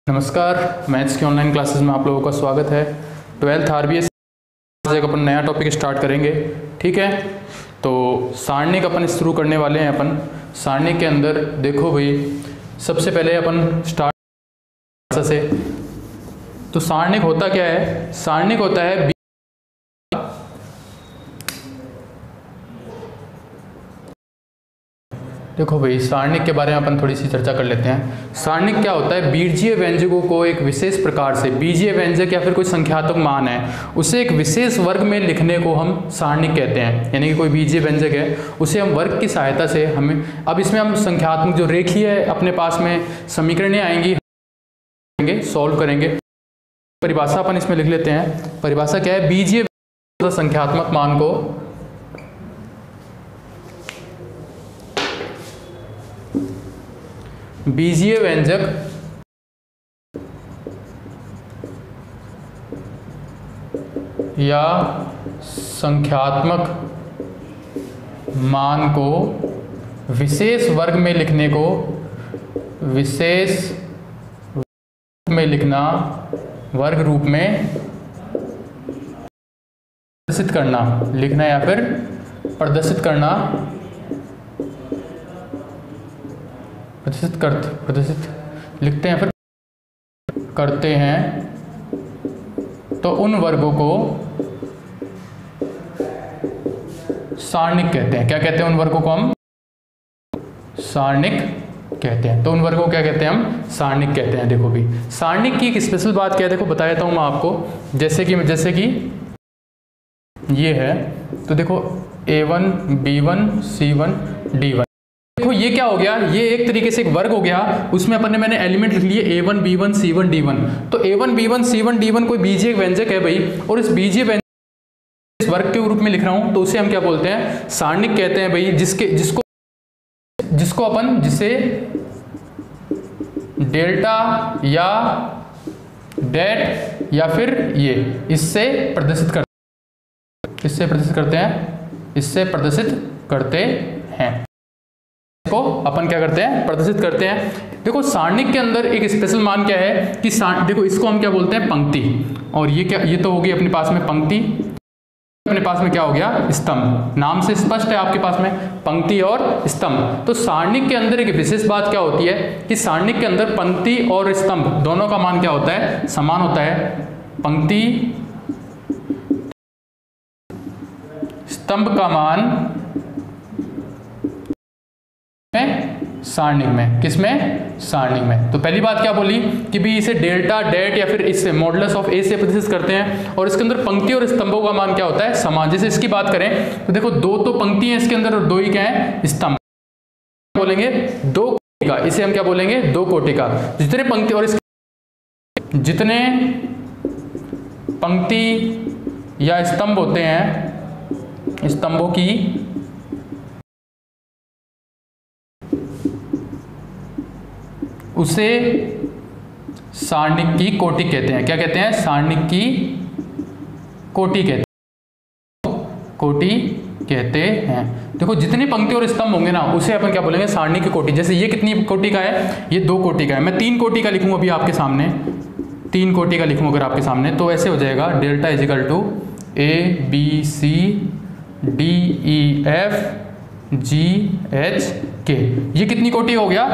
नमस्कार, मैथ्स की online classes में आप लोगों का स्वागत है। 12th RBS एक अपन नया टॉपिक स्टार्ट करेंगे, ठीक है। तो सारणिक अपन शुरू करने वाले हैं। अपन सारणिक के अंदर देखो भाई, सबसे पहले अपन स्टार्ट से। तो सारणिक होता क्या है? सारणिक होता है देखो भाई, सारणिक के बारे में अपन थोड़ी सी चर्चा कर लेते हैं। सारणिक क्या होता है? बीजीय व्यंजकों को एक विशेष प्रकार से, बीजीय व्यंजक या फिर कोई संख्यात्मक मान है उसे एक विशेष वर्ग में लिखने को हम सारणिक कहते हैं। यानी कि कोई बीजीय व्यंजक है उसे हम वर्ग की सहायता से हमें, अब इसमें हम संख्यात्मक जो रेखीय है अपने पास में समीकरणें आएंगी, सॉल्व करेंगे। परिभाषा अपन इसमें लिख लेते हैं। परिभाषा क्या है? बीजीय संख्यात्मक मान को बीजीय व्यंजक या संख्यात्मक मान को विशेष वर्ग में लिखने को, विशेष में लिखना, वर्ग रूप में प्रदर्शित करना, लिखना या फिर प्रदर्शित करना, प्रदर्शित लिखते हैं फिर करते हैं, तो उन वर्गों को सारणिक कहते हैं। क्या कहते हैं? उन वर्गों को हम सारणिक कहते हैं। तो उन वर्गों को क्या कहते हैं? हम सारणिक कहते हैं। देखो भी, सारणिक की एक स्पेशल बात क्या है, देखो बता देता हूं मैं आपको। जैसे कि ये है, तो देखो A1 B1 C1 D1। देखो ये क्या हो गया? ये एक तरीके से एक वर्ग हो गया। उसमें मैंने एलिमेंट लिख लिए A1 B1 C1 D1। तो A1 B1 C1 D1 कोई बीजीय व्यंजक है भाई, और इस बीजीय व्यंजक इस वर्ग के रूप में लिख रहा हूं, तो उसे हम क्या बोलते हैं? सारणिक कहते हैं भाई। जिसको अपन जिसे डेल्टा या डेट या फिर ये इससे प्रदर्शित करते हैं, को अपन क्या करते हैं? प्रदर्शित करते हैं। देखो सारणिक के अंदर एक स्पेशल मान क्या है कि देखो इसको हम क्या बोलते हैं? पंक्ति। और ये क्या? ये तो होगी अपने पास में पंक्ति, अपने पास में क्या हो गया? स्तंभ। नाम से स्पष्ट है आपके पास में पंक्ति और स्तंभ। तो सारणिक के अंदर एक विशेष बात क्या होती है कि सारणिक के अंदर पंक्ति और स्तंभ दोनों का मान क्या होता है? समान होता है। पंक्ति स्तंभ का मान सारणिक में, किसमें? सारणिक में। तो पहली बात क्या बोली कि भी इसे डेल्टा, डेट या फिर इससे मॉडुलस ऑफ ए से प्रदर्शित करते हैं, और इसके अंदर पंक्ति और स्तंभों का मान क्या होता है? समान। जैसे इसकी बात करें तो देखो दो तो पंक्ति है इसके अंदर और दो ही क्या है? स्तंभ। बोलेंगे दो कोटि का, इसे हम क्या बोलेंगे? दो कोटि का। जितने पंक्ति और जितने पंक्ति या स्तंभ होते हैं, स्तंभों की उसे सारणिक की कोटि कहते हैं। क्या कहते हैं? सारणिक की कोटि कहते हैं। देखो जितनी पंक्ति और स्तंभ होंगे ना, उसे अपन क्या बोलेंगे? सारणिक की कोटि। जैसे ये कितनी कोटि का है? ये 2 कोटि का है। मैं 3 कोटि का लिखूं अभी आपके सामने, 3 कोटि का लिखूं अगर आपके सामने, तो ऐसे हो जाएगा डेल्टा इजिकल टू ABCDEFGH के। ये कितनी कोटि हो गया?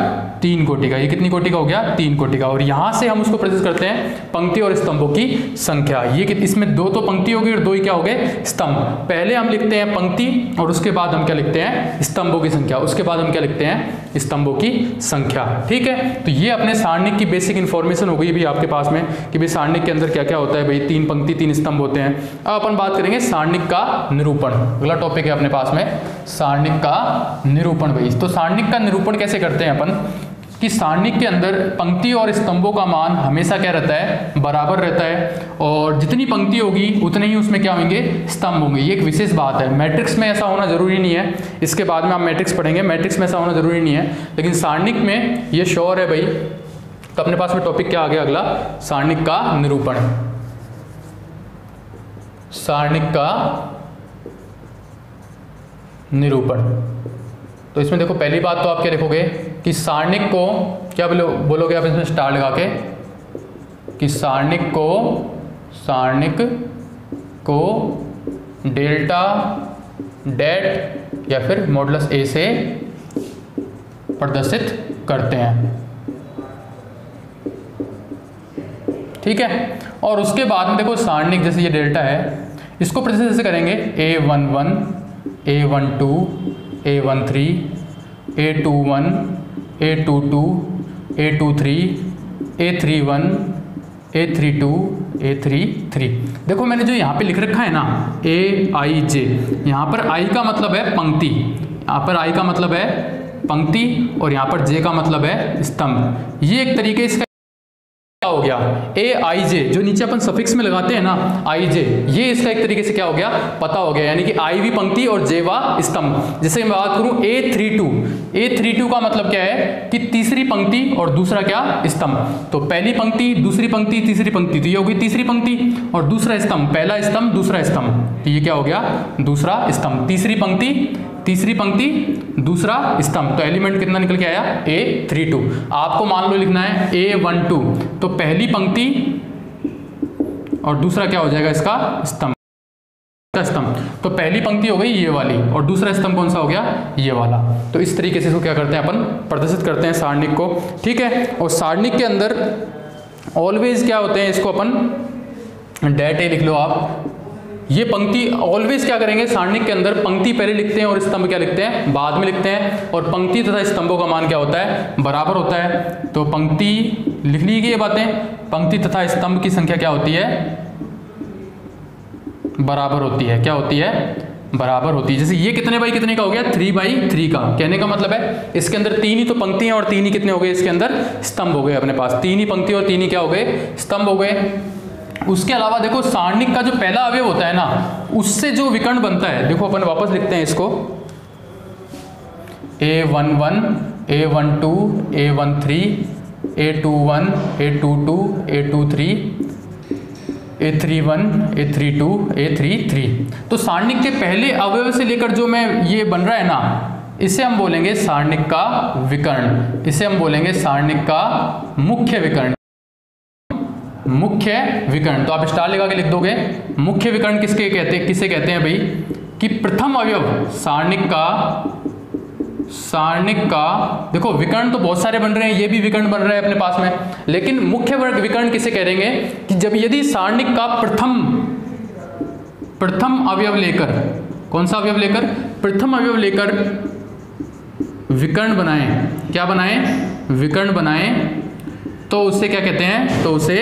3 कोटि का। ये कितनी कोटि का हो गया? 3 कोटि का। और यहां से हम उसको प्रदर्शित करते हैं पंक्ति और स्तंभों की संख्या। ये इसमें 2 तो पंक्ति होगी और 2 ही क्या हो गए? स्तंभ। पहले हम लिखते हैं पंक्ति और उसके बाद हम क्या लिखते हैं? स्तंभों की संख्या। उसके बाद हम क्या लिखते हैं? स्तंभों की संख्या। ठीक है। तो ये अपने सारणिक की बेसिक इंफॉर्मेशन हो गई भी आपके पास में कि भाई सारणिक के अंदर क्या क्या होता है भाई। 3 पंक्ति 3 स्तंभ होते हैं। अब अपन बात करेंगे सारणिक का निरूपण। अगला टॉपिक है अपने पास में सारणिक का निरूपण भाई। तो सारणिक का निरूपण कैसे करते हैं अपन कि सारणिक के अंदर पंक्ति और स्तंभों का मान हमेशा क्या रहता है? बराबर रहता है, और जितनी पंक्ति होगी उतने ही उसमें क्या होंगे? स्तंभ होंगे। ये एक विशेष बात है। मैट्रिक्स में ऐसा होना जरूरी नहीं है, इसके बाद में आप मैट्रिक्स पढ़ेंगे, मैट्रिक्स में ऐसा होना जरूरी नहीं है, लेकिन सारणिक में ये श्योर है भाई। तो अपने पास में टॉपिक क्या आ गया अगला? सारणिक का निरूपण। सारणिक का निरूपण। तो इसमें देखो पहली बात तो आप क्या लिखोगे कि सारणिक को क्या बोलोगे आप इसमें स्टार लगा के कि सारणिक को डेल्टा डेट या फिर मॉडुलस ए से प्रदर्शित करते हैं। ठीक है, और उसके बाद में देखो सारणिक जैसे ये डेल्टा है, इसको प्रदर्शित जैसे करेंगे A11, A12, A13, A21, A22, A23, A31, A32, A33। देखो मैंने जो यहाँ पे लिख रखा है ना AIJ, यहाँ पर I का मतलब है पंक्ति, यहाँ पर I का मतलब है पंक्ति और यहाँ पर J का मतलब है स्तंभ। ये एक तरीके इसका हो गया AIJ, जो नीचे अपन सफिक्स में लगाते हैं ना IJ, ये इसका एक तरीके से क्या हो गया पता हो गया, यानी कि I भी पंक्ति और J वा स्तंभ। जैसे मैं बात करूं A32 का मतलब क्या है कि तीसरी पंक्ति और दूसरा क्या स्तंभ। तो पहली पंक्ति, दूसरी पंक्ति, तीसरी पंक्ति, तो ये होगी तीसरी पंक्ति, और दूसरा स्तंभ, पहला स्तंभ दूसरा स्तंभ, तो ये क्या हो गया दूसरा स्तंभ। तीसरी पंक्ति दूसरा स्तंभ, तो एलिमेंट कितना निकल के आया A32। आपको मान लो लिखना है A12, तो पहली पंक्ति और दूसरा क्या हो जाएगा इसका स्तंभ, तो पहली पंक्ति हो गई ये वाली और दूसरा स्तंभ कौन सा हो गया ये वाला। तो इस तरीके से इसको क्या करते हैं अपन प्रदर्शित करते हैं सारणिक को। ठीक है, और सारणिक के अंदर ऑलवेज क्या होते हैं, इसको अपन डेट ए लिख लो आप। ये पंक्ति ऑलवेज क्या करेंगे, सारणिक के अंदर पंक्ति पहले लिखते हैं और स्तंभ क्या लिखते हैं बाद में लिखते हैं, और पंक्ति तथा स्तंभों का मान क्या होता है बराबर होता है। तो पंक्ति लिख ली गई ये बातें, पंक्ति तथा स्तंभ की संख्या क्या होती है बराबर होती है। क्या होती है बराबर होती है। जैसे ये कितने बाई कितने का हो गया 3/3 का, कहने का मतलब है इसके अंदर 3 ही तो पंक्ति हैं और 3 ही कितने हो गए इसके अंदर स्तंभ हो गए, अपने पास 3 ही पंक्ति और 3 ही क्या हो गए स्तंभ हो गए। उसके अलावा देखो सारणिक का जो पहला अवयव होता है ना, उससे जो विकर्ण बनता है, देखो अपन वापस लिखते हैं इसको A11, A12, A13, A21, A22, A23, A31, A32, A33। तो सारणिक के पहले अवयव से लेकर जो मैं ये बन रहा है ना, इसे हम बोलेंगे सारणिक का विकर्ण, इसे हम बोलेंगे सारणिक का मुख्य विकर्ण। मुख्य विकर्ण, तो आप स्टार लगा के लिख दोगे। मुख्य विकर्ण किसे कहते हैं भाई, कि प्रथम अवयव सारणिक का देखो विकर्ण तो बहुत सारे बन रहे हैं, ये भी विकर्ण बन रहा है अपने पास में, लेकिन मुख्य विकर्ण किसे कहेंगे कि जब यदि सारणिक का प्रथम अवयव लेकर, कौन सा अवयव लेकर, प्रथम अवयव लेकर विकर्ण बनाएं, क्या बनाएं विकर्ण बनाएं, तो उसे क्या कहते हैं, तो उसे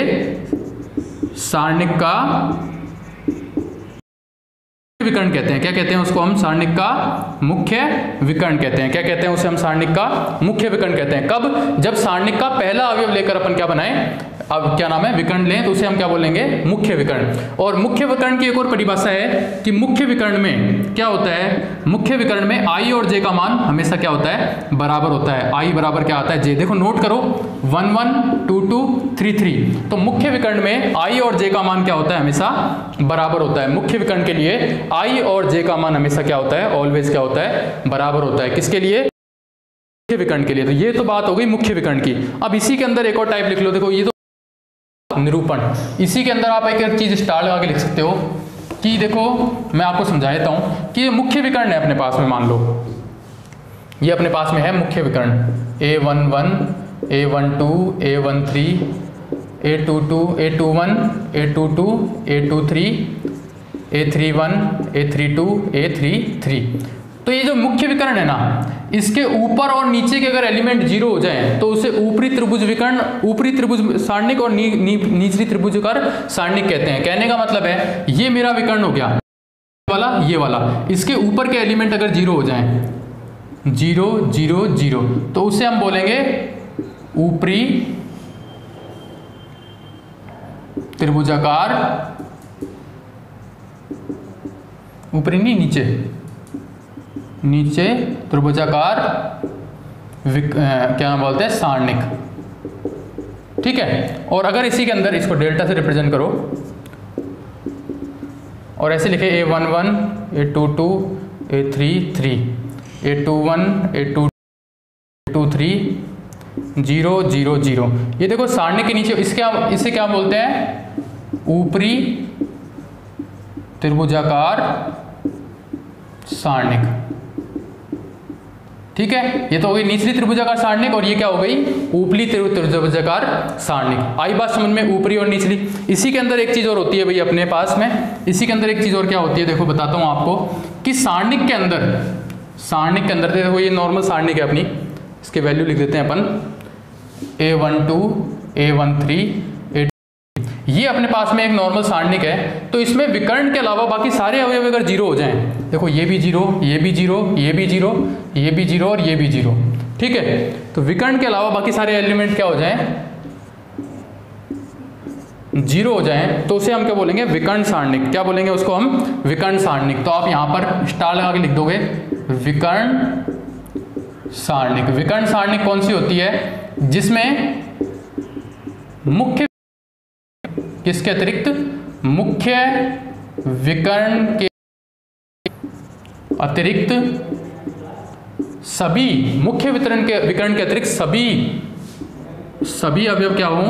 सारणिक का विकर्ण कहते हैं। क्या कहते हैं उसको हम सारणिक का मुख्य विकर्ण कहते हैं। क्या कहते हैं उसे हम सारणिक का मुख्य विकर्ण कहते हैं। कब, जब सारणिक का पहला अवयव लेकर अपन क्या बनाएं, अब क्या नाम है विकर्ण लें, तो उसे हम क्या बोलेंगे मुख्य विकर्ण। और मुख्य विकर्ण की एक और परिभाषा है कि मुख्य विकर्ण में क्या होता है, मुख्य विकर्ण में I और J का मान हमेशा क्या होता है बराबर होता है। I बराबर क्या आता है J, देखो नोट करो 1 1 2 2 3 3। तो मुख्य विकर्ण में I और J का मान क्या होता है हमेशा बराबर होता है। मुख्य विकर्ण के लिए I और J का मान हमेशा क्या होता है, ऑलवेज क्या होता है बराबर होता है। किसके लिए, मुख्य विकर्ण के लिए। तो ये तो बात हो गई मुख्य विकर्ण की। अब इसी के अंदर एक और टाइप लिख लो, देखो ये तो निरूपण, इसी के अंदर आप एक चीज स्टार लगा के लिख सकते हो कि देखो मैं आपको समझा देता हूं कि ये मुख्य विकर्ण है अपने पास में, मान लो ये अपने पास में है मुख्य विकर्ण A11, A12, A13, A22, A21, A22, A23, A31, A32, A33। तो ये जो मुख्य विकर्ण है ना, इसके ऊपर और नीचे के अगर एलिमेंट 0 हो जाए तो उसे ऊपरी त्रिभुज विकर्ण, ऊपरी त्रिभुज सारणिक और निचली त्रिभुजाकार सारणिक कहते हैं। कहने का मतलब है ये मेरा विकर्ण हो गया वाला, ये वाला, इसके ऊपर के एलिमेंट अगर 0 हो जाए 0 0 0, तो उसे हम बोलेंगे ऊपरी त्रिभुजाकार, ऊपरी नहीं नीचे त्रिभुजाकार क्या बोलते हैं सारणिक। ठीक है, और अगर इसी के अंदर इसको डेल्टा से रिप्रेजेंट करो और ऐसे लिखे A11, A22, A33, A21, A23, 0 0 0। ये देखो सारणी के नीचे इसे क्या बोलते हैं, ऊपरी त्रिभुजाकार सारणिक। ठीक है, ये तो हो गई निचली त्रिभुजाकार सारणिक और ये क्या हो गई, ऊपरी त्रिभुजाकार सारणिक। आई बात समझ में, ऊपरी और निचली। इसी के अंदर एक चीज और होती है भाई अपने पास में, इसी के अंदर एक चीज और क्या होती है, देखो बताता हूं आपको कि सारणिक के अंदर देखो ये नॉर्मल सारणिक है अपनी, इसके वैल्यू लिख देते हैं अपन A12 A13 ये अपने पास में एक नॉर्मल सारणिक है। तो इसमें विकर्ण के अलावा बाकी सारे अवयव अगर 0 हो जाएं, देखो ये भी 0, ये भी 0, ये भी 0, ये भी 0 और ये भी 0। ठीक है, तो विकर्ण के अलावा बाकी सारे एलिमेंट क्या हो जाएं, 0 हो जाएं, तो उसे हम क्या बोलेंगे, विकर्ण सारणिक। क्या बोलेंगे उसको हम, विकर्ण सारणिक। तो आप यहां पर स्टार लगा के लिख दोगे विकर्ण सारणिक। विकर्ण सारणिक कौन सी होती है, जिसमें मुख्य किसके अतिरिक्त, मुख्य विकर्ण के अतिरिक्त सभी, मुख्य विकर्ण के अतिरिक्त सभी अवयव क्या हो,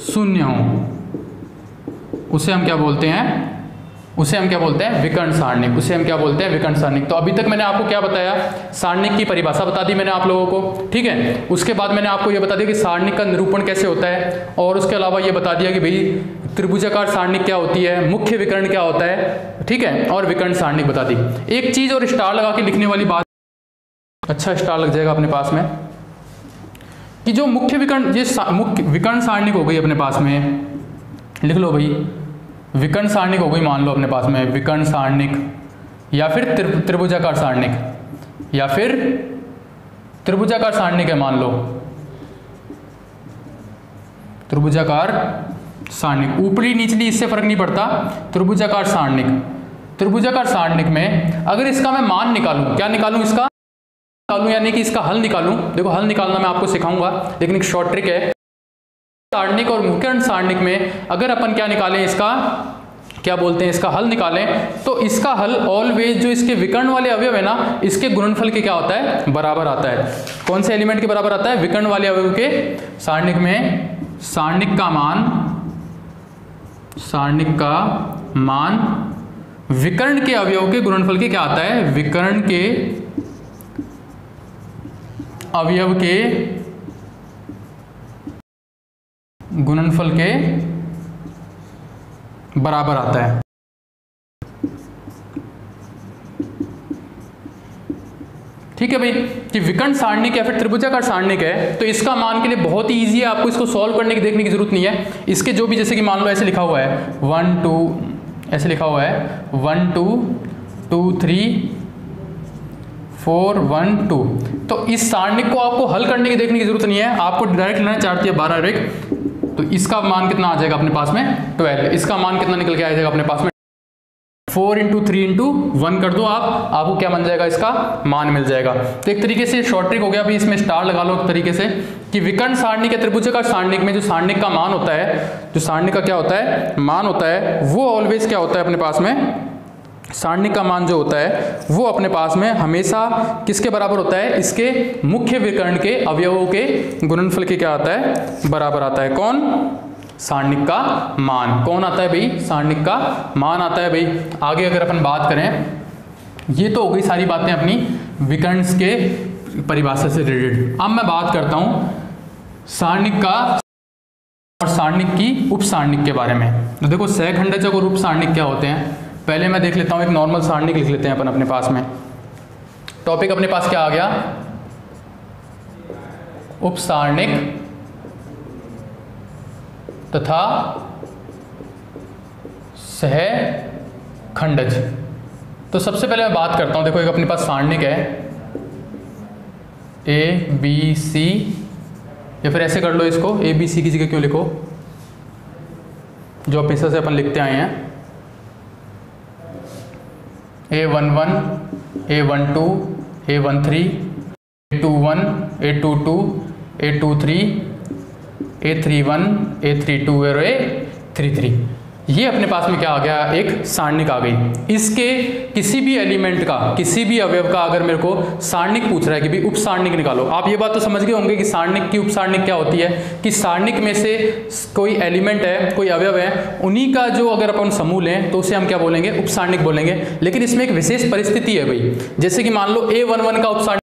शून्य हो, उसे हम क्या बोलते हैं, विकर्ण सारणिक। उसे हम क्या बोलते हैं, विकर्ण सारणिक। तो अभी तक मैंने आपको क्या बताया, सारणिक की परिभाषा बता दी मैंने आप लोगों को। ठीक है, उसके बाद मैंने आपको ये बता दिया कि सारणिक का निरूपण कैसे होता है, और उसके अलावा ये बता दिया कि भाई त्रिभुजाकार सारणिक क्या होती है, मुख्य विकर्ण क्या होता है। ठीक है, और विकर्ण सारणिक बता दी। एक चीज और स्टार लगा के लिखने वाली बात, अच्छा स्टार लग जाएगा अपने पास में, कि जो मुख्य विकर्ण, ये मुख्य विकर्ण सारणिक हो गई अपने पास में, लिख लो भाई विकर्ण सारणिक हो गई, मान लो अपने पास में विकर्ण सारणिक, या फिर त्रिभुजाकार सारणिक, या फिर त्रिभुजाकार सारणिक है, मान लो त्रिभुजाकार सारणिक, ऊपरी निचली इससे फर्क नहीं पड़ता, त्रिभुजाकार सारणिक। त्रिभुजाकार सारणिक में अगर इसका मैं मान निकालूं, क्या निकालूं, इसका निकालूं यानी कि इसका हल निकालूं। देखो हल निकालना मैं आपको सिखाऊंगा, लेकिन एक शॉर्ट ट्रिक है। सारणिक और विकर्ण सारणिक में अगर अपन क्या निकालें, इसका क्या बोलते हैं, इसका हल निकालें, तो इसका हल ऑलवेज जो इसके विकर्ण वाले अवयव है ना, इसके गुणनफल के क्या होता है, बराबर आता है। कौन से एलिमेंट के बराबर आता है, विकर्ण वाले अवयव के। सारणिक में सारणिक का मान विकर्ण के अवयव के गुणनफल के क्या आता है, विकर्ण के अवयव के गुणनफल के बराबर आता है। ठीक है भाई, कि विकर्ण सारणिक या फिर त्रिभुजाकार सारणिक है, तो इसका मान के लिए बहुत ही ईजी है, आपको इसको सॉल्व करने की देखने की जरूरत नहीं है। इसके जो भी, जैसे कि मान लो ऐसे लिखा हुआ है 1 2, ऐसे लिखा हुआ है 1 2 2 3 4 1 2, तो इस सारणिक को आपको हल करने की देखने की जरूरत नहीं है, आपको डायरेक्ट लेना है 4 या 12 डायरेक्ट। तो इसका मान कितना आ जाएगा अपने पास में 12, इसका मान कितना निकल के आ जाएगा अपने पास में 4 × 3 × 1 कर दो आप, आपको क्या बन जाएगा, इसका मान मिल जाएगा। तो एक तरीके से शॉर्ट ट्रिक हो गया, अभी इसमें स्टार लगा लो एक तरीके से, कि विकर्ण सारणिक या त्रिभुजाकार सारणिक में जो सारणिक का मान होता है, जो सारणिक का क्या होता है, मान होता है, वो ऑलवेज क्या होता है अपने पास में, सारणिक का मान जो होता है वो अपने पास में हमेशा किसके बराबर होता है, इसके मुख्य विकर्ण के अवयवों के गुणनफल के क्या आता है, बराबर आता है। कौन, सारणिक का मान। कौन आता है भाई, सारणिक का मान आता है भाई। आगे अगर अपन बात करें, ये तो हो गई सारी बातें अपनी विकर्ण के परिभाषा से रिलेटेड। अब मैं बात करता हूं सारणिक का और सारणिक की उप सारणिक के बारे में। तो देखो सहखंडजक और उप सारणिक क्या होते हैं, पहले मैं देख लेता हूं, एक नॉर्मल सारणिक लिख लेते हैं अपन अपने पास में। टॉपिक अपने पास क्या आ गया, उप सारणिक तथा सहखंडज। तो सबसे पहले मैं बात करता हूं, देखो एक अपने पास सारणिक है A B C, या फिर ऐसे कर लो इसको, A B C की जगह क्यों लिखो, जो हमेशा से अपन लिखते आए हैं, A11 A12 A13 A21 A22 A23 A31 A32 और A33। ये अपने पास में क्या आ गया, एक सारणिक आ गई। इसके किसी भी एलिमेंट का, किसी भी अवयव का अगर मेरे को सारणिक पूछ रहा है कि भाई उप सारणिक निकालो, आप ये बात तो समझ गए होंगे कि सारणिक की उप सारणिक क्या होती है, कि सारणिक में से कोई एलिमेंट है, कोई अवयव है, उन्हीं का जो अगर अपन समूह लें तो उसे हम क्या बोलेंगे, उप सारणिक बोलेंगे। लेकिन इसमें एक विशेष परिस्थिति है भाई, जैसे कि मान लो A11 का उप सारणिक,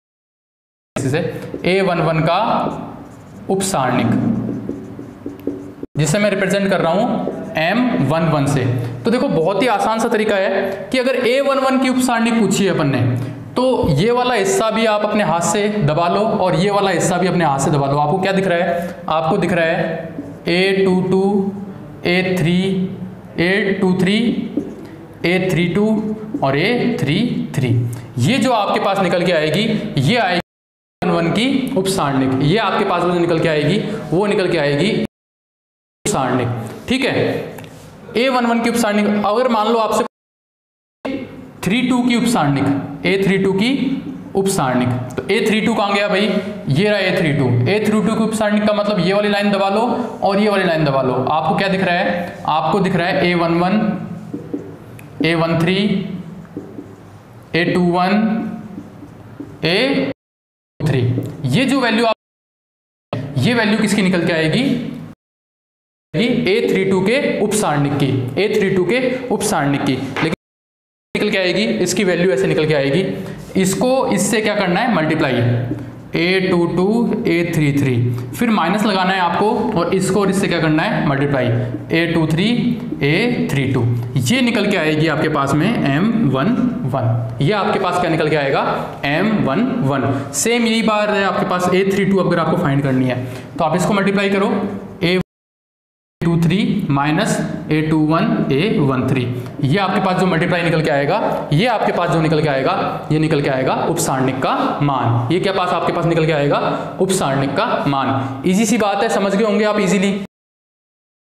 A11 का उप सारणिक जिसे मैं रिप्रेजेंट कर रहा हूं M11 से। तो देखो बहुत ही आसान सा तरीका है कि अगर A11 की उप सारणिक पूछी है अपन ने, तो ये वाला हिस्सा भी आप अपने हाथ से दबा लो और ये वाला हिस्सा भी अपने हाथ से दबा लो। आपको क्या दिख रहा है, आपको दिख रहा है A22, A3, A23, A32 और A33। ये जो आपके पास निकल के आएगी, ये आएगी A11 की उप सारणिक। ये आपके पास जो निकल के आएगी वो निकल के आएगी सारणिक। ठीक है, A11 की उप सारणिक। अगर मान लो आपसे 32 की उप सारणिक, A32 की उप सारणिक, तो A32 कहां गया भाई, ये रहा A32। A32 की उप सारणिक का मतलब ये वाली लाइन दबा लो और ये वाली लाइन दबा लो। आपको क्या दिख रहा है, आपको दिख रहा है A11, A13, A21, A3। ये जो वैल्यू आप, ये वैल्यू किसकी निकल के आएगी, A32 के उप सारणिक की, A32 के उप सारणिक की। लेकिन निकल के आएगी, इसकी वैल्यू ऐसे निकल के आएगी। इसको इससे क्या करना है, मल्टीप्लाई, A22 A33, फिर माइनस लगाना है आपको और इसको और इससे क्या करना है, मल्टीप्लाई, A23 A32। ये निकल के आएगी आपके पास में M11। ये आपके पास क्या निकल के आएगा, M11। सेम यही बात है आपके पास A32 अगर आपको फाइंड करनी है तो आप इसको मल्टीप्लाई करो, A23 माइनस A21 A13। ये आपके पास जो मल्टीप्लाई निकल के आएगा, ये आपके पास जो निकल के आएगा, ये निकल के आएगा उप सारणिक का मान। ये क्या पास आपके पास निकल के आएगा, उप सारणिक का मान। इजी सी बात है, समझ गए होंगे आप इजीली।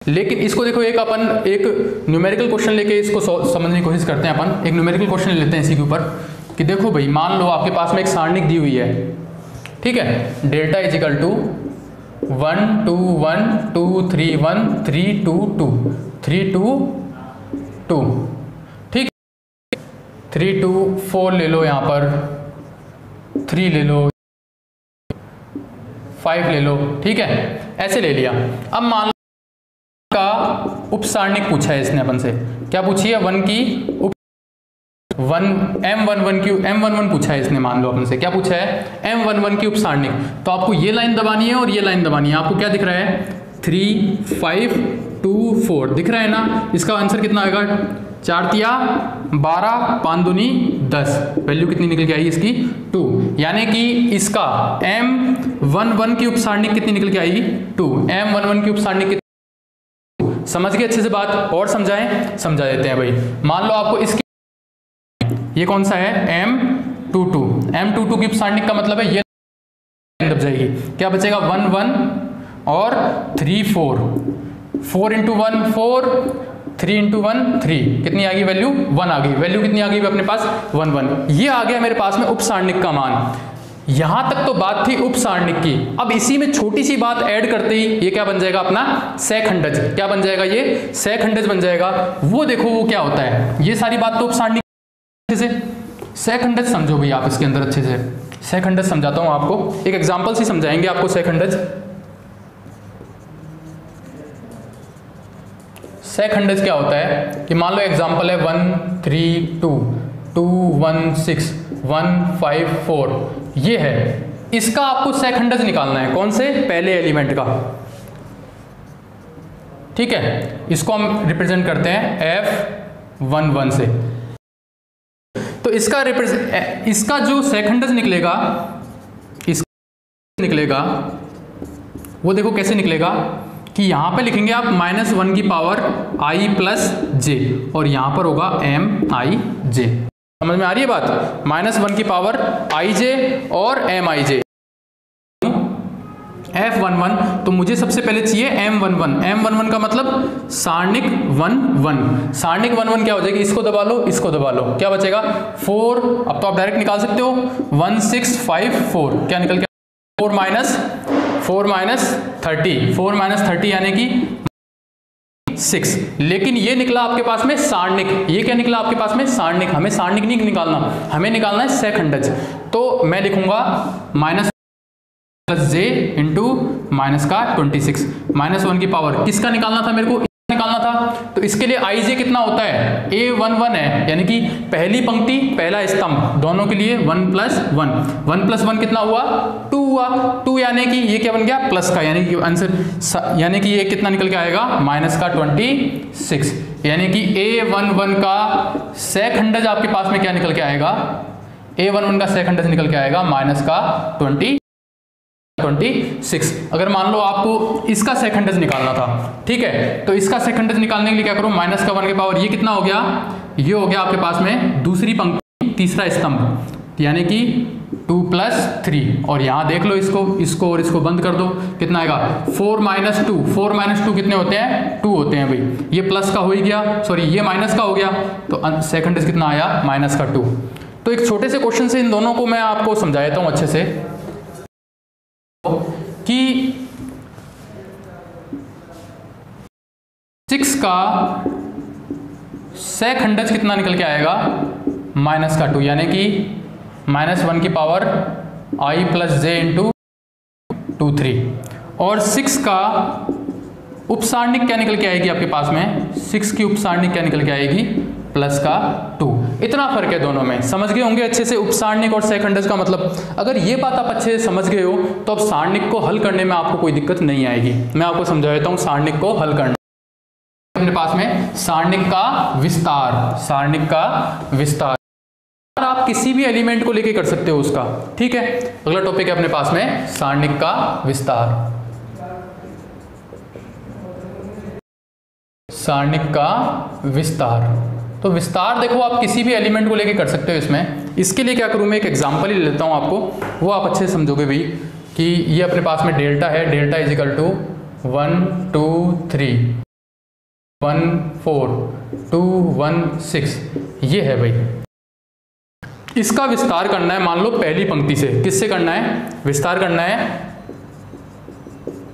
लेकिन इसको देखो, एक अपन एक न्यूमेरिकल क्वेश्चन लेके इसको समझने की कोशिश करते हैं। अपन एक न्यूमेरिकल क्वेश्चन लेते हैं इसी के ऊपर कि देखो भाई, मान लो आपके पास में एक सारणिक दी हुई है, ठीक है, डेल्टा इज इक्वल टू 1 2 1 2 3 1 3 2 2 3 2 2, ठीक है, 3 2 4 ले लो, यहाँ पर 3 ले लो, 5 ले लो, ठीक है, ऐसे ले लिया। अब मान लो का उप सारणिक पूछा है इसने अपन से, क्या पूछी है, 1 की उप M11 पूछा है इसने। मान लो अपन से क्या पूछा है, M11 की उप सारणिक। तो आपको ये लाइन दबानी है और ये लाइन दबानी है। आपको क्या दिख रहा है, 3 5 2 4 दिख रहा है ना। इसका आंसर कितना आएगा, 4 तिया 12 5 दूनी 10। वैल्यू कितनी निकल के आई इसकी, 2। यानी कि इसका M11 की उप सारणिक कितनी निकल के आएगी, 2। M11 की उप सारणिक। समझ गए अच्छे से बात, और समझाएं, समझा देते हैं भाई। मान लो आपको इसकी, ये कौन सा है, M22 की उप सारणिक का मतलब है ये दब जाएगी। क्या बचेगा, 1 1 और 3 4, 4 × 1 4, 3 × 1 3, कितनी आ गई वैल्यू, 1 आ गई। वैल्यू कितनी आ गई अपने पास, 1 1। ये आ गया मेरे पास में उप सारणिक का मान। यहां तक तो बात थी उप सारणिक की। अब इसी में छोटी सी बात ऐड करते ही ये क्या बन जाएगा अपना, सहखंडज। क्या बन जाएगा, ये सहखंडज बन जाएगा। वो देखो वो क्या होता है, ये सारी बात तो उप सारणिक से। सहखंडज समझो भाई आप इसके अंदर अच्छे से। सहखंडज समझाता हूं आपको, एक एग्जांपल से समझाएंगे आपको सहखंडज। सहखंडज क्या होता है कि मान लो एग्जांपल है 1 3 2 2 1 6 1 5 4, ये है। इसका आपको सहखंडज निकालना है, कौन से, पहले एलिमेंट का, ठीक है। इसको हम रिप्रेजेंट करते हैं F11 से। तो इसका जो सहखंडज निकलेगा, वो देखो कैसे निकलेगा कि यहां पे लिखेंगे आप -1 की पावर i + j और यहां पर होगा mij। समझ में आ रही है बात, -1 की पावर ij और mij। F11, तो मुझे सबसे पहले चाहिए M11 का मतलब सारणिक 1 1। सारणिक 1 1 क्या हो जाएगी, इसको दबा लो, इसको दबा लो, क्या बचेगा 4। अब तो आप डायरेक्ट निकाल सकते हो, 1 6 5 4, क्या निकल के 4 - 30, 4 - 30 यानी कि 26। लेकिन ये निकला आपके पास में सारणिक, ये क्या निकला आपके पास में सारणिक। हमें सारणिक नहीं निकालना, हमें निकालना है सैखंडज। तो मैं लिखूंगा minus plus J into minus का 26, -1 की पावर किसका निकालना था, मेरे को निकालना था। तो इसके लिए आई जे कितना होता है, A11 है, यानी कि पहली पंक्ति पहला स्तंभ दोनों के लिए 1 + 1, 1 + 1 कितना हुआ, 2 हुआ। 2 यानी कि ये क्या बन गया, प्लस का, यानी कि आंसर, यानी कि ये कितना निकल के आएगा, -26। यानी कि A11 का सैखंडज आपके पास में क्या निकल के आएगा, A11 का सैखंडज निकल के आएगा -26। अगर मान लो आपको इसका सेकंडज निकालना था, ठीक है, तो इसका सेकंडज निकालने के लिए क्या करो, -1 की पावर, ये कितना हो गया, ये हो गया आपके पास में दूसरी पंक्ति तीसरा स्तंभ, यानी कि 2 + 3। और यहां देख लो इसको और इसको बंद कर दो, कितना आएगा 4 - 2। 4 - 2 कितने होते हैं, 2 होते हैं भाई। ये प्लस का हो ही गया, सॉरी ये माइनस का हो गया, तो सेकंडज कितना आया, -2। तो एक छोटे से क्वेश्चन से इन दोनों को मैं आपको समझा देता हूं अच्छे से, कि 6 का सैखंडज कितना निकल के आएगा, -2, यानी कि -1 की पावर I + j इंटू 2 3। और 6 का उपसारणिक क्या निकल के आएगी आपके पास में, 6 की उपसारणिक क्या निकल के आएगी, +2। इतना फर्क है दोनों में, समझ गए होंगे अच्छे से सारणिक और सैखंडज का मतलब। अगर ये बात आप अच्छे से समझ गए हो तो अब सारणिक को हल करने में आपको कोई दिक्कत नहीं आएगी। मैं आपको समझा देता हूं सारणिक को हल करना। अपने पास में सारणिक का विस्तार, सारणिक का विस्तार आप किसी भी एलिमेंट को लेके कर सकते हो उसका, ठीक है। अगला टॉपिक है अपने पास में सारणिक का विस्तार। सारणिक का विस्तार, तो विस्तार देखो आप किसी भी एलिमेंट को लेके कर सकते हो इसमें। इसके लिए क्या करूं, मैं एक एग्जांपल ही ले लेता हूं आपको, वो आप अच्छे से समझोगे भी, कि ये अपने पास में डेल्टा है, डेल्टा = 1 2 3 1 4 2 1 6, ये है भाई। इसका विस्तार करना है, मान लो पहली पंक्ति से, किससे करना है, विस्तार करना है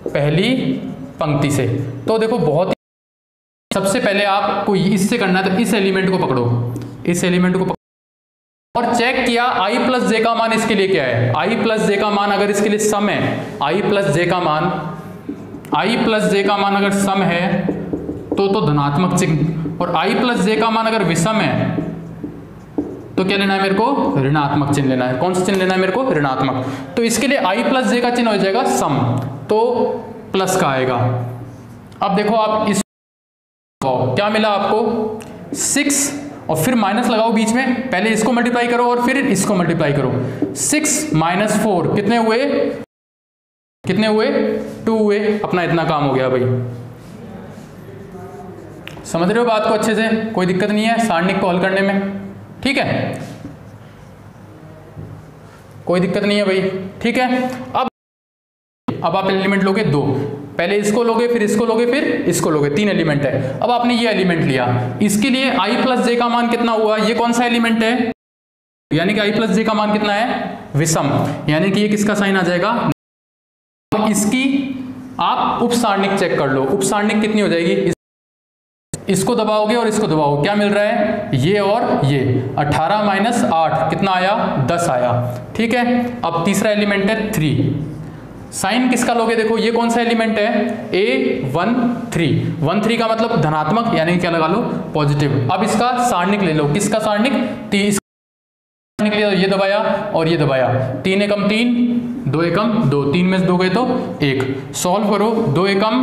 पहली पंक्ति से। तो देखो बहुत सबसे पहले आपको इससे करना है, तो इस एलिमेंट को पकड़ो, इस एलिमेंट को पकड़ो और चेक किया I + j का मान इसके लिए क्या है। I + j का मान अगर इसके लिए सम है, I + j का मान, I + j का मान अगर सम है तो धनात्मक चिन्ह, और I + j का मान अगर विषम है तो क्या लेना है मेरे को, ऋणात्मक चिन्ह लेना है। कौन सा चिन्ह लेना है मेरे को, ऋणात्मक। तो इसके लिए I + j का चिन्ह हो जाएगा सम, तो प्लस का आएगा। अब देखो आप इस क्या मिला आपको, 6 और फिर माइनस लगाओ बीच में, पहले इसको मल्टीप्लाई करो और फिर इसको मल्टीप्लाई करो। 6 - 4 कितने हुए, कितने हुए, 2 हुए। अपना इतना काम हो गया भाई। समझ रहे हो बात को अच्छे से, कोई दिक्कत नहीं है सारणिक को हल करने में, ठीक है, कोई दिक्कत नहीं है भाई, ठीक है। अब आप एलिमेंट लोगे 2, पहले इसको लोगे फिर इसको लोगे फिर इसको लोगे, 3 एलिमेंट है। अब आपने ये एलिमेंट लिया, इसके लिए I + j का मान कितना हुआ, ये कौन सा एलिमेंट है, यानी कि I + j का मान कितना है, विषम, यानी कि ये किसका साइन आ जाएगा। इसकी आप उपसारणिक चेक कर लो, उपसारणिक कितनी हो जाएगी, इसको दबाओगे और इसको दबाओगे, क्या मिल रहा है, ये और ये, 18 - 8 कितना आया, 10 आया, ठीक है। अब तीसरा एलिमेंट है 3, साइन किसका लोगे, देखो ये कौन सा एलिमेंट है, A13, 13 का मतलब धनात्मक, यानी क्या लगा लो, पॉजिटिव। अब इसका सारणिक ले लो, किसका सारणिक, 30 लिया, ये दबाया और ये दबाया, 3 एकम 3 2 एकम 2, 3 में से 2 गए तो 1, सॉल्व करो, 2 एकम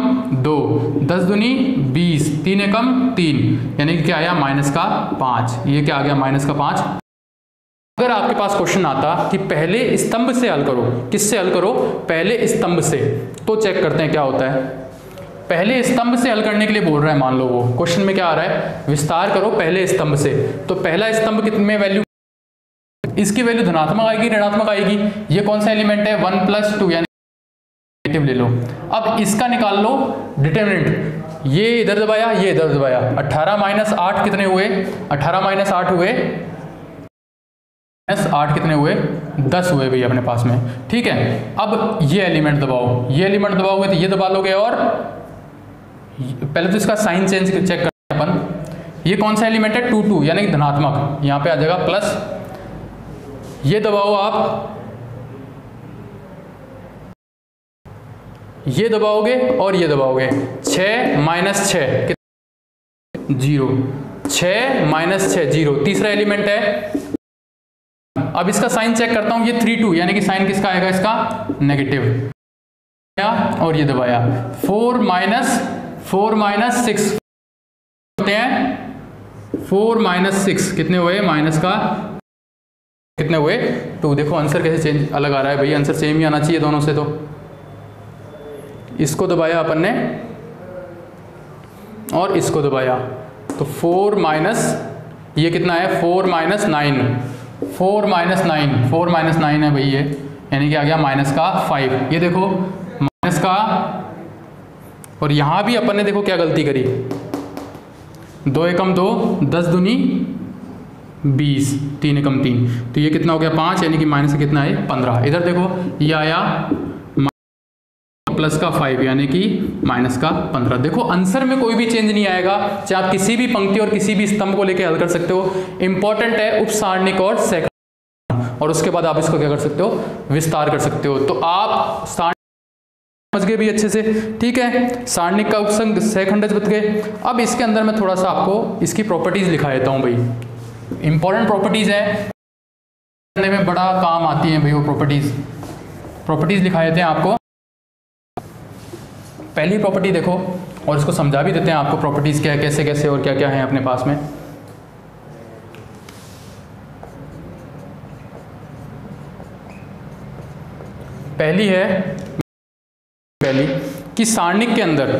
2 10 दूनी 20, 3 एकम 3, यानी कि क्या आया -5, ये क्या आ गया -5। अगर आपके पास क्वेश्चन आता कि पहले स्तंभ से हल करो, किससे हल करो, पहले स्तंभ से, तो चेक करते हैं क्या होता है। पहले स्तंभ से हल करने के लिए बोल रहा है, मान लो वो क्वेश्चन में क्या आ रहा है, विस्तार करो पहले स्तंभ से, तो पहला स्तंभ कितने वैल्यू, इसकी वैल्यू धनात्मक आएगी ऋणात्मक आएगी, ये कौन सा एलिमेंट है 1 + 2, यानी नेगेटिव ले लो। अब इसका निकाल लो डिटरमिनेंट, ये इधर दबाया ये इधर दबाया, 18 - 8 कितने हुए, 18 - 8 हुए, -8 कितने हुए, 10 हुए भाई अपने पास में, ठीक है। अब ये एलिमेंट दबाओ, ये एलिमेंट दबाओगे तो ये दबा लोगे और पहले तो इसका साइन चेंज चेक करते हैं अपन। ये कौन सा एलिमेंट है, 2 2 यानी कि धनात्मक, यहाँ पे आ जाएगा प्लस। ये दबाओ आप, ये दबाओगे और ये दबाओगे, 6 माइनस 6 0, 6 माइनस 6 0, तीसरा एलिमेंट है। अब इसका साइन चेक करता हूं, ये 3 2 यानी कि साइन किसका आएगा, इसका नेगेटिव, और ये दबाया 4 माइनस 6 होते हैं, 4 माइनस 6 कितने हुए, माइनस का कितने हुए 2। देखो आंसर कैसे चेंज अलग आ रहा है भाई, आंसर सेम ही आना चाहिए दोनों से। तो इसको दबाया अपन ने और इसको दबाया, तो 4 माइनस ये कितना है, 4 माइनस 9, 4 माइनस 9, 4 माइनस 9 है भाई ये, यानी कि आ गया माइनस का 5। ये देखो माइनस का, और यहाँ भी अपन ने देखो क्या गलती करी, 2 एकम 2, 10 दूनी 20, 3 एकम 3, तो ये कितना हो गया 5, यानी कि माइनस का कितना है 15। इधर देखो ये आया प्लस का 5 यानी कि माइनस का 15। देखो आंसर में कोई भी चेंज नहीं आएगा, चाहे आप किसी भी पंक्ति और किसी भी स्तंभ को लेकर हल कर सकते हो। इंपॉर्टेंट है उपसारणिक और सेकंड, और उसके बाद आप इसको क्या कर सकते हो, विस्तार कर सकते हो। तो आप समझ गए भी अच्छे से, ठीक है। सारणिक का उपसंग सेकंड बच गए। अब इसके अंदर मैं थोड़ा सा आपको इसकी प्रॉपर्टीज लिखा देता हूं भाई, इंपॉर्टेंट प्रॉपर्टीज है, करने में बड़ा काम आती है भाई वो प्रॉपर्टीज लिखा देते हैं आपको। पहली प्रॉपर्टी देखो, और इसको समझा भी देते हैं आपको प्रॉपर्टीज क्या है, कैसे कैसे और क्या क्या है अपने पास में। पहली कि सारणिक के अंदर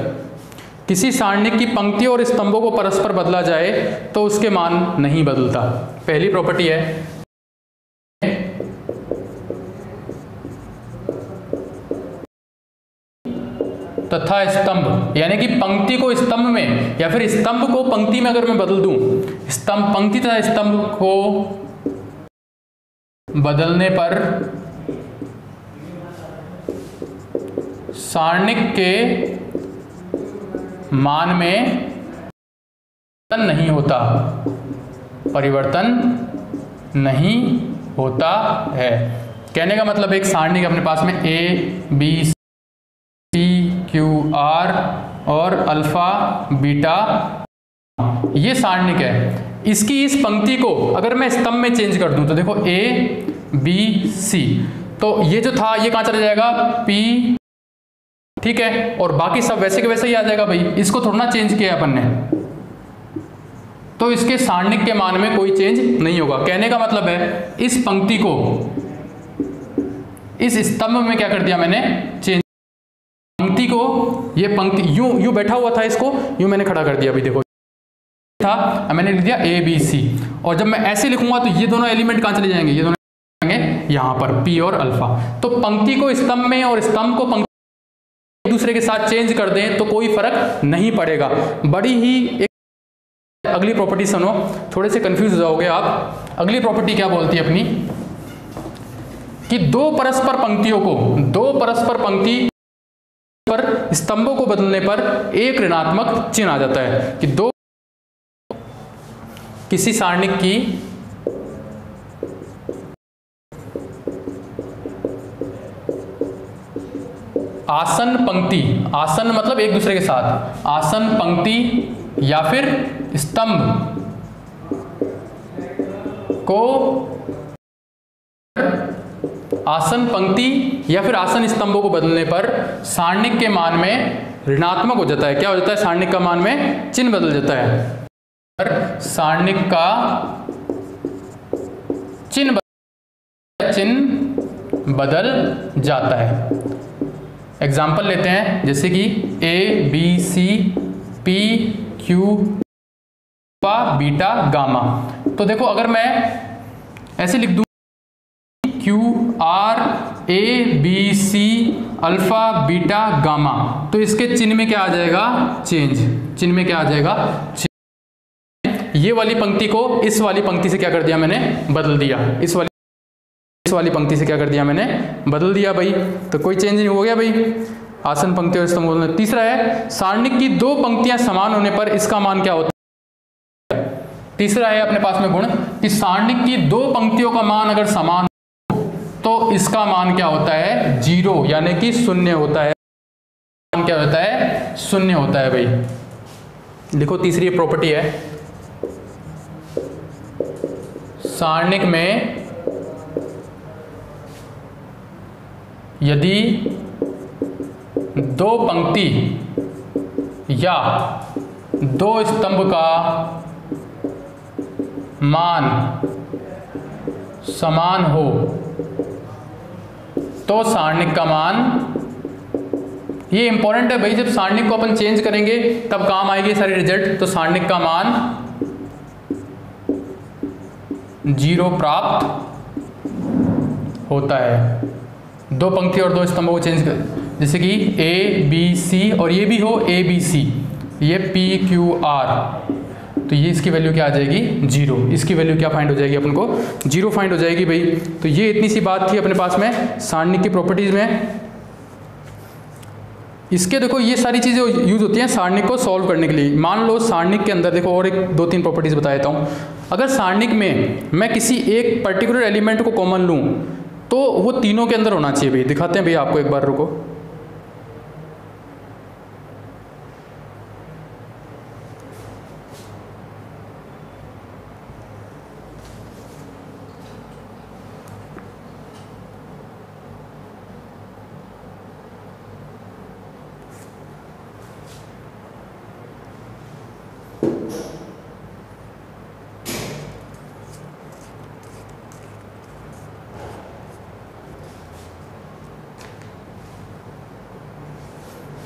किसी सारणिक की पंक्तियों और स्तंभों को परस्पर बदला जाए तो उसके मान नहीं बदलता। पहली प्रॉपर्टी है। तथा स्तंभ यानी कि पंक्ति को स्तंभ में या फिर स्तंभ को पंक्ति में अगर मैं बदल दूं, स्तंभ पंक्ति तथा स्तंभ को बदलने पर सारणिक के मान में परिवर्तन नहीं होता है। कहने का मतलब एक सारणिक अपने पास में A B C Q R और अल्फा बीटा, ये सारणिक है। इसकी इस पंक्ति को अगर मैं स्तंभ में चेंज कर दूं तो देखो A B C, तो ये जो था ये कहां चला जाएगा P, ठीक है, और बाकी सब वैसे के वैसे ही आ जाएगा भाई, इसको थोड़ा ना चेंज किया अपन ने, तो इसके सारणिक के मान में कोई चेंज नहीं होगा। कहने का मतलब है इस पंक्ति को इस स्तंभ में क्या कर दिया मैंने, चेंज, पंक्ति को, ये पंक्ति यूं बैठा हुआ था, इसको यूं मैंने खड़ा कर दिया भाई, देखो था मैंने लिख दिया A B C, और जब मैं ऐसे लिखूंगा तो ये दोनों एलिमेंट कहां चले जाएंगे, ये दोनों जाएंगे यहां पर P और अल्फा। तो पंक्ति को स्तंभ में और स्तंभ को पंक्ति एक दूसरे के साथ चेंज कर दें तो कोई फर्क नहीं पड़ेगा। बड़ी ही एक अगली प्रॉपर्टी सुनो, थोड़े से कंफ्यूज हो जाओगे आप। अगली प्रॉपर्टी क्या बोलती है अपनी, कि दो परस्पर पंक्ति पर स्तंभों को बदलने पर एक ऋणात्मक चिन्ह आ जाता है। कि दो किसी सारणिक की आसन पंक्ति, आसन मतलब एक दूसरे के साथ, आसन पंक्ति या फिर स्तंभ को, आसन पंक्ति या फिर आसन स्तंभों को बदलने पर सारणिक के मान में ऋणात्मक हो जाता है। क्या हो जाता है, सारणिक का मान में चिन्ह बदल जाता है, सारणिक का चिन्ह बदल जाता है। एग्जाम्पल लेते हैं, जैसे कि A B C P Q alpha beta gamma. तो देखो अगर मैं ऐसे लिख दूं Q R A B C alpha beta gamma, तो इसके चिन्ह में क्या आ जाएगा, चेंज, चिन्ह में क्या आ जाएगा, ये वाली पंक्ति को इस वाली पंक्ति से क्या कर दिया मैंने, बदल दिया, इस वाली पंक्ति से क्या कर दिया मैंने, बदल दिया भाई, तो कोई चेंज नहीं हो गया भाई। आसन पंक्ति और स्तंभ बोलते हैं। तीसरा है सारणिक की दो पंक्तियां समान होने पर इसका मान क्या होता है। तीसरा है अपने पास में गुण कि सारणिक की दो पंक्तियों का मान अगर समान हो तो इसका मान क्या होता है, 0 यानी कि शून्य होता है। मान क्या होता है, शून्य होता है भाई। देखो तीसरी प्रॉपर्टी है, सारणिक में यदि दो पंक्ति या दो स्तंभ का मान समान हो तो सारणिक का मान, ये इंपॉर्टेंट है भाई, जब सारणिक को अपन चेंज करेंगे तब काम आएगी सारी रिजल्ट। तो सारणिक का मान 0 प्राप्त होता है। दो पंक्ति और दो स्तंभों को चेंज कर, जैसे कि A B C और ये भी हो A B C, ये P Q R, तो ये इसकी वैल्यू क्या आ जाएगी, 0। इसकी वैल्यू क्या फाइंड हो जाएगी, अपन को 0 फाइंड हो जाएगी भाई। तो ये इतनी सी बात थी अपने पास में सारणिक की प्रॉपर्टीज में। इसके देखो ये सारी चीज़ें यूज होती हैं सारणिक को सॉल्व करने के लिए। मान लो सारणिक के अंदर देखो और एक 2-3 प्रॉपर्टीज बता देता हूँ। अगर सारणिक में मैं किसी एक पर्टिकुलर एलिमेंट को कॉमन लूँ तो वो तीनों के अंदर होना चाहिए भाई। दिखाते हैं भैया आपको, एक बार रुको।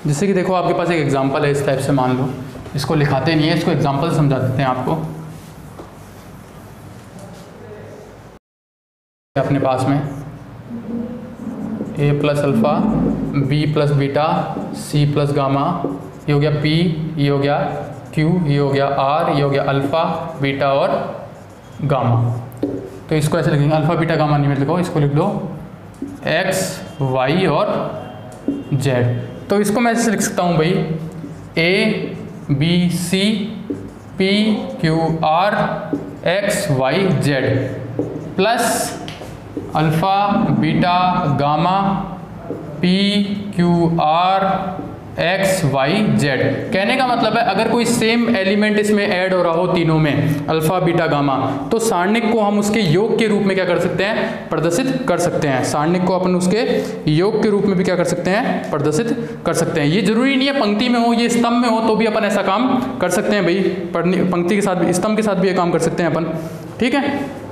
जैसे कि देखो आपके पास एक एग्जांपल है इस टाइप से, मान लो इसको लिखाते नहीं है, इसको एग्जांपल समझा देते हैं आपको। अपने पास में A plus alpha, B plus beta, C plus gamma, ये हो गया P, ये हो गया Q, ये हो गया R, ये हो गया अल्फ़ा, बीटा और गामा। तो इसको ऐसे लिखेंगे, अल्फ़ा बीटा गामा नहीं लिखो, इसको लिख दो X Y और Z। तो इसको मैं ऐसे लिख सकता हूँ भाई, A B C P Q R X Y Z plus alpha beta gamma P Q R X Y Z। कहने का मतलब है अगर कोई सेम एलिमेंट इसमें ऐड हो रहा हो तीनों में, अल्फ़ा बीटा गामा, तो सारणिक को हम उसके योग के रूप में क्या कर सकते हैं, प्रदर्शित कर सकते हैं। सारणिक को अपन उसके योग के रूप में भी क्या कर सकते हैं, प्रदर्शित कर सकते हैं। ये जरूरी नहीं है पंक्ति में हो, ये स्तंभ में हो तो भी अपन ऐसा काम कर सकते हैं भाई। पंक्ति के साथ भी, स्तंभ के साथ भी ये काम कर सकते हैं अपन, ठीक है।